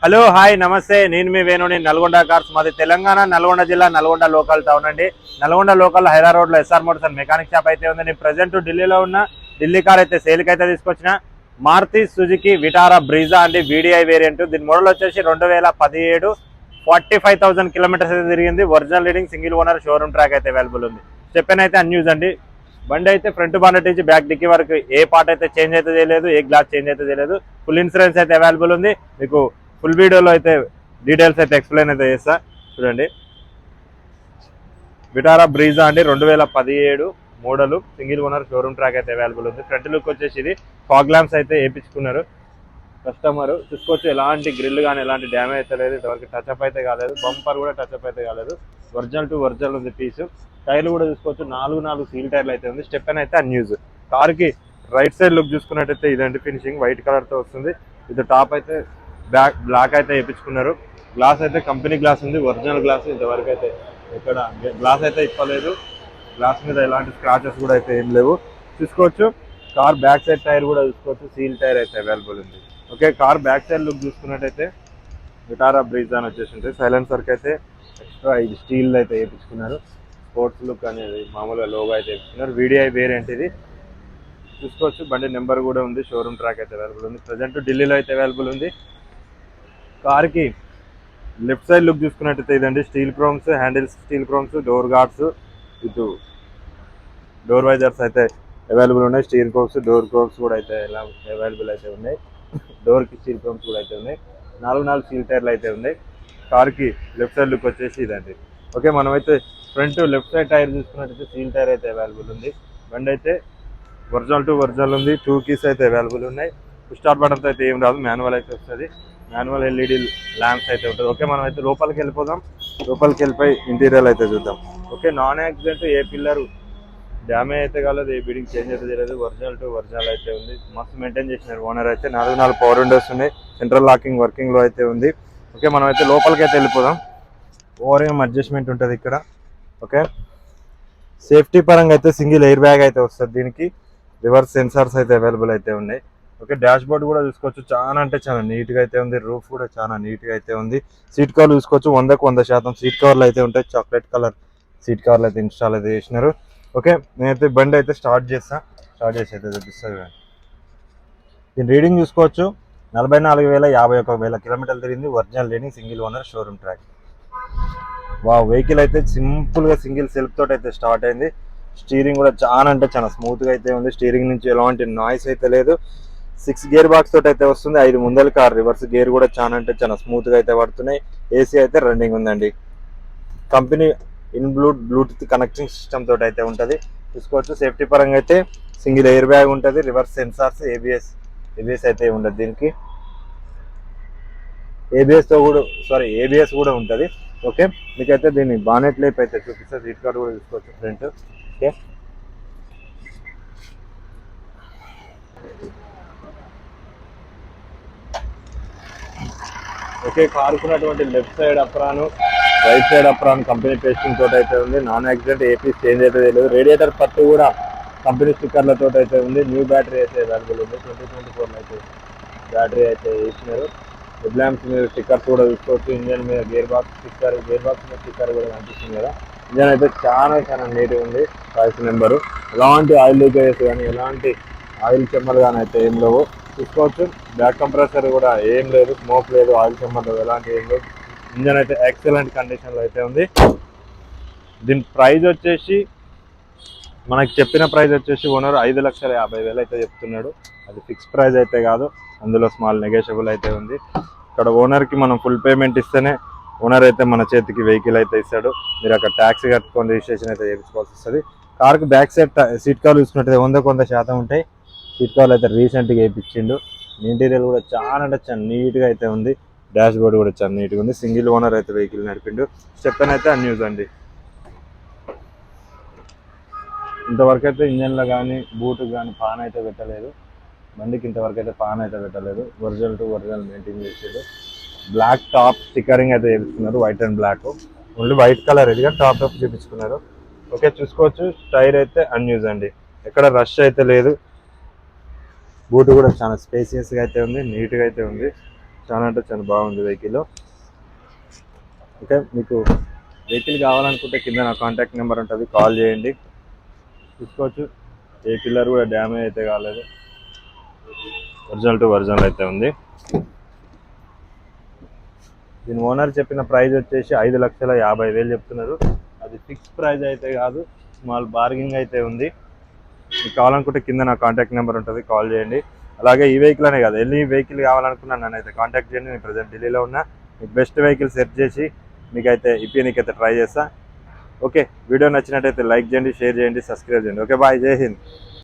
Hello hi నమస్తే, నేను మీ వేణుని. Nalgonda cars మాది తెలంగాణ, నల్గొండ జిల్లా, నల్గొండ లోకల్ టౌన్ అండి. నల్గొండ లోకల్ హైరా రోడ్ లో SR motors and mechanic shop అయితే ఉంది. నేను ప్రజెంట్ ఢిల్లీలో ఉన్న. ఢిల్లీ కార్ అయితే సేల్కి అయితే తీసుకొచ్చిన మారుతి సుజుకి విటారా బ్రీజా అండి, వీడిఐ వేరియంట్. దీని మోడల్ వచ్చేసి 2017, 45,000 కిలోమీటర్స్ అయితే తిరిగింది. Original reading, single owner, showroom track అయితే అవైలబుల్ ఉంది. స్టెప్ అయితే అన్యూజ్ అండి. బండి అయితే ఫ్రంట్ బానెట్ నుంచి బ్యాక్ డిక్కీ వరకు ఏ పార్ట్ అయితే చేంజ్ అయితే చేయలేదు, ఏ గ్లాస్ చేంజ్ అయితే చేయలేదు. ఫుల్ ఇన్సూరెన్స్ అయితే అవైలబుల్ ఉంది. మీకు ఫుల్ వీడియోలో అయితే డీటెయిల్స్ అయితే ఎక్స్ప్లెయిన్ అయితే చేస్తా. చూడండి, విటారా బ్రీజా అండి, 2017 model, single owner, showroom track అయితే అవైలబుల్ ఉంది. ఫ్రంట్ లుక్ వచ్చేసి ఇది ఫాగ్ ల్యాంప్స్ అయితే వేయించుకున్నారు కస్టమర్. చూసుకోవచ్చు, ఎలాంటి గ్రిల్ కానీ ఎలాంటి డ్యామేజ్ అయితే లేదు, ఇంతవరకు టచ్అప్ అయితే కాలేదు. బంపర్ కూడా టచ్అప్ అయితే కాలేదు, ఒరిజినల్ టు ఒరిజినల్ ఉంది పీసు. టైర్లు కూడా చూసుకోవచ్చు, 4 సీల్ టైర్లు అయితే ఉంది. స్టెప్ అయితే అన్యూజ్. కార్కి రైట్ సైడ్ లుక్ చూసుకున్నట్టయితే ఇదండి ఫినిషింగ్, వైట్ కలర్తో వస్తుంది. ఇది టాప్ అయితే బ్లాక్ అయితే వేయించుకున్నారు. గ్లాస్ అయితే కంపెనీ గ్లాస్ ఉంది, ఒరిజినల్ గ్లాస్. ఇంతవరకు అయితే ఇక్కడ గ్లాస్ అయితే ఇప్పలేదు. గ్లాస్ మీద ఎలాంటి స్క్రాచెస్ కూడా అయితే ఏం లేవు. చూసుకోవచ్చు, కార్ బ్యాక్ సైడ్ టైర్ కూడా చూసుకోవచ్చు, సీల్ టైర్ అయితే అవైలబుల్ ఉంది. Okay, car back side look చూసుకున్నట్టయితే విటారా బ్రీజా అని వచ్చేసి ఉంటుంది. సైలెన్సర్కి అయితే ఎక్స్ట్రా ఇది స్టీల్ అయితే వేయించుకున్నారు. స్పోర్ట్స్ లుక్ అనేది మామూలుగా లోగో అయితే వేయించుకున్నారు. వీడిఐ వేరియంట్ ఇది. చూసుకోవచ్చు, బండి నెంబర్ కూడా ఉంది, షోరూమ్ ట్రాక్ అయితే అవైలబుల్ ఉంది. ప్రజెంట్ ఢిల్లీలో అయితే అవైలబుల్ ఉంది. కార్కి లెఫ్ట్ సైడ్ లుక్ చూసుకున్నట్టయితే ఇదండి steel chromes, handles steel chromes, door guards, ఇటు డోర్ వైజర్స్ అయితే అవైలబుల్ ఉన్నాయి. స్టీల్ క్రోమ్స్, డోర్ క్రోమ్స్ కూడా అయితే అవైలబుల్ అయితే ఉన్నాయి. డోర్కి స్టీల్ క్రోమ్స్ కూడా అయితే ఉన్నాయి. 4 సీల్ టైర్లు అయితే ఉన్నాయి. కార్కి లెఫ్ట్ సైడ్ లుక్ వచ్చేసి ఇదండి. ఓకే, మనమైతే ఫ్రంట్ లెఫ్ట్ సైడ్ టైర్ చూసుకున్నట్టయితే సీల్ టైర్ అయితే అవైలబుల్ ఉంది. బండి అయితే ఒరిజినల్ టు ఒరిజినల్ ఉంది. 2 కీస్ అయితే అవైలబుల్ ఉన్నాయి. స్టార్ట్ బటన్తో అయితే ఏం రాదు, మాన్యువల్ అయితే వస్తుంది. మాన్యువల్ ఎల్ఈడి ల్యాంప్స్ అయితే ఉంటుంది. ఓకే, మనం అయితే లోపలికి వెళ్ళిపోదాం. లోపలికి వెళ్ళిపోయి ఇంటీరియర్ అయితే చూద్దాం. ఓకే, నాన్ యాక్సిడెంట్, ఏ పిల్లర్ డ్యామేజ్ అయితే కాలేదు, ఏ బీడింగ్ చేంజ్ అయితే చేయలేదు. ఒరిజినల్ టు ఒరిజినల్ అయితే ఉంది. మస్తు మెయింటైన్ చేసినారు ఓనర్ అయితే. 4 పవర్ విండోస్ ఉన్నాయి. సెంట్రల్ లాకింగ్ వర్కింగ్లో అయితే ఉంది. ఓకే, మనం అయితే లోపలికి అయితే వెళ్ళిపోదాం. ఓఆర్ఎం అడ్జస్ట్మెంట్ ఉంటుంది ఇక్కడ. ఓకే, సేఫ్టీ పరంగా అయితే సింగిల్ ఎయిర్ బ్యాగ్ అయితే వస్తుంది. దీనికి రివర్స్ సెన్సార్స్ అయితే అవైలబుల్ అయితే ఉన్నాయి. ఓకే, డాష్ బోర్డ్ కూడా చూసుకోవచ్చు, చాలా అంటే చాలా నీట్గా అయితే ఉంది. రూఫ్ కూడా చాలా నీట్గా అయితే ఉంది. సీట్ కవర్లు చూసుకోవచ్చు, 100% సీట్ కవర్లు అయితే ఉంటాయి. చాక్లెట్ కలర్ సీట్ కవర్లు అయితే ఇన్స్టాల్ అయితే చేసినారు. ఓకే, నేనైతే బండి అయితే స్టార్ట్ చేసి అయితే చూపిస్తాను. దీని రీడింగ్ చూసుకోవచ్చు, 44,051 కిలోమీటర్లు తిరిగింది. Original reading, single owner, showroom track. Vehicle అయితే సింపుల్గా సింగిల్ సెల్ఫ్ తోటి అయితే స్టార్ట్ అయింది. స్టీరింగ్ కూడా చాలా అంటే చాలా స్మూత్గా అయితే ఉంది. స్టీరింగ్ నుంచి ఎలాంటి నాయిస్ అయితే లేదు. 6 గేర్ బాక్స్ తోటి అయితే వస్తుంది. 5 ముందల కార్, రివర్స్ గేర్ కూడా చాలా అంటే చాలా స్మూత్గా అయితే పడుతున్నాయి. ఏసీ అయితే రన్నింగ్ ఉందండి. కంపెనీ బ్లూటూత్ కనెక్టింగ్ సిస్టమ్ తోటి అయితే ఉంటుంది. చూసుకోవచ్చు, సేఫ్టీ పరంగా అయితే సింగిల్ ఎయిర్ బ్యాగ్ ఉంటుంది. రివర్స్ సెన్సార్స్, ఏబిఎస్ అయితే ఉండదు. దీనికి ఏబిఎస్ కూడా ఉంటుంది. ఓకే, మీకైతే దీన్ని బానెట్ లేప్ అయితే చూపిస్తే సీట్ కవర్ కూడా చూసుకోవచ్చు ఫ్రంట్. ఓకే, ఓకే, కారుకున్నటువంటి left side apron, right side apron company pasting తోటి అయితే ఉంది. నాన్ యాక్సిడెంట్, ఏపీ చేంజ్ అయితే తెలియదు. రేడియేటర్ పట్టు కూడా కంపెనీ స్టిక్కర్లతో అయితే ఉంది. న్యూ బ్యాటరీ అయితే అవైలబుల్ ఉంది. 2024 అయితే బ్యాటరీ అయితే వేసినారు. హెడ్ ల్యాంప్స్ మీద స్టిక్కర్స్ కూడా చూసుకోవచ్చు. ఇంజన్ మీద గేర్ బాక్స్ మీద స్టిక్కర్ కూడా కనిపిస్తుంది కదా. ఇంజన్ అయితే చాలా చాలా నీట్గా ఉంది. ప్రైస్ నెంబరు, ఎలాంటి ఆయిల్ లీకేజెస్ కానీ ఎలాంటి ఆయిల్ చెమ్మలు కానీ అయితే ఏం లేవు. చూసుకోవచ్చు, బ్యాక్ కంప్రెసర్ కూడా ఏం లేదు, స్మోక్ లేదు, ఆయిల్ చెమ్మలు ఎలాంటి ఏం లేదు. ఇంజన్ అయితే ఎక్సలెంట్ కండిషన్లో అయితే ఉంది. దీని ప్రైస్ వచ్చేసి మనకి చెప్పిన ప్రైస్ వచ్చేసి ఓనర్ 5,50,000 అయితే చెప్తున్నాడు. అది ఫిక్స్ ప్రైస్ అయితే కాదు, అందులో స్మాల్ నెగోషియబుల్ అయితే ఉంది. ఇక్కడ ఓనర్కి మనం ఫుల్ పేమెంట్ ఇస్తేనే ఓనర్ అయితే మన చేతికి వెహికల్ అయితే ఇస్తాడు. మీరు అక్కడ ట్యాక్సీ కట్టుకొని రిజిస్ట్రేషన్ అయితే చేయించుకోవాల్సి వస్తుంది. కార్కి బ్యాక్ సైడ్ సీట్ కవర్లు చూసుకుంటే 100% ఉంటాయి. సీట్ కవర్లు అయితే రీసెంట్గా వేయించిండు. ఇంటీరియర్ కూడా చాలా అంటే చాలా నీట్గా అయితే ఉంది. డాష్ బోర్డ్ కూడా చాలా నీట్గా ఉంది. సింగిల్ ఓనర్ అయితే వెహికల్ నడిపిండు. స్టెప్ అయితే అన్యూజ్ అండి. ఇంతవరకు అయితే ఇంజన్లో కానీ బూట్కి కానీ పాన్ అయితే పెట్టలేదు. బండికి ఇంతవరకు అయితే పాన్ అయితే పెట్టలేదు. ఒరిజినల్ టు ఒరిజినల్ మెయింటైన్ చేసేది. బ్లాక్ టాప్ స్టిక్కరింగ్ అయితే చేస్తున్నారు, white and black. Only white colour ఇదిగా టాప్ చూపించుకున్నారు. ఓకే, చూసుకోవచ్చు, టైర్ అయితే అన్యూజ్ అండి, ఎక్కడ రష్ అయితే లేదు. బూట్ కూడా చాలా స్పేసియస్గా అయితే ఉంది, నీట్గా అయితే ఉంది. చాలా అంటే చాలా బాగుంది వెహికల్. ఓకే, మీకు వెహికల్ కావాలనుకుంటే కింద నా కాంటాక్ట్ నెంబర్ ఉంటుంది, కాల్ చేయండి, చూసుకోవచ్చు. ఏ పిల్లర్ కూడా డ్యామేజ్ అయితే కాలేదు, ఒరిజినల్ టు ఒరిజినల్ అయితే ఉంది. దీని ఓనర్ చెప్పిన ప్రైస్ వచ్చేసి 5,50,000 చెప్తున్నారు. అది ఫిక్స్ ప్రైస్ అయితే కాదు, స్మాల్ బార్గింగ్ అయితే ఉంది. మీకు కావాలనుకుంటే కింద నా కాంటాక్ట్ నెంబర్ ఉంటుంది, కాల్ చేయండి. అలాగే ఈ వెహికల్ అనే కాదు, ఎన్ని వెహికల్ కావాలనుకున్నా నన్ను అయితే కాంటాక్ట్ చేయండి. నేను ప్రజెంట్ ఢిల్లీలో ఉన్నా. మీకు బెస్ట్ వెహికల్ సెర్చ్ చేసి మీకైతే ఇప్పినీకైతే ట్రై చేస్తా. ఓకే, వీడియో నచ్చినట్టయితే లైక్ చేయండి, షేర్ చేయండి, సబ్స్క్రైబ్ చేయండి. ఓకే, బాయ్, జై హింద్.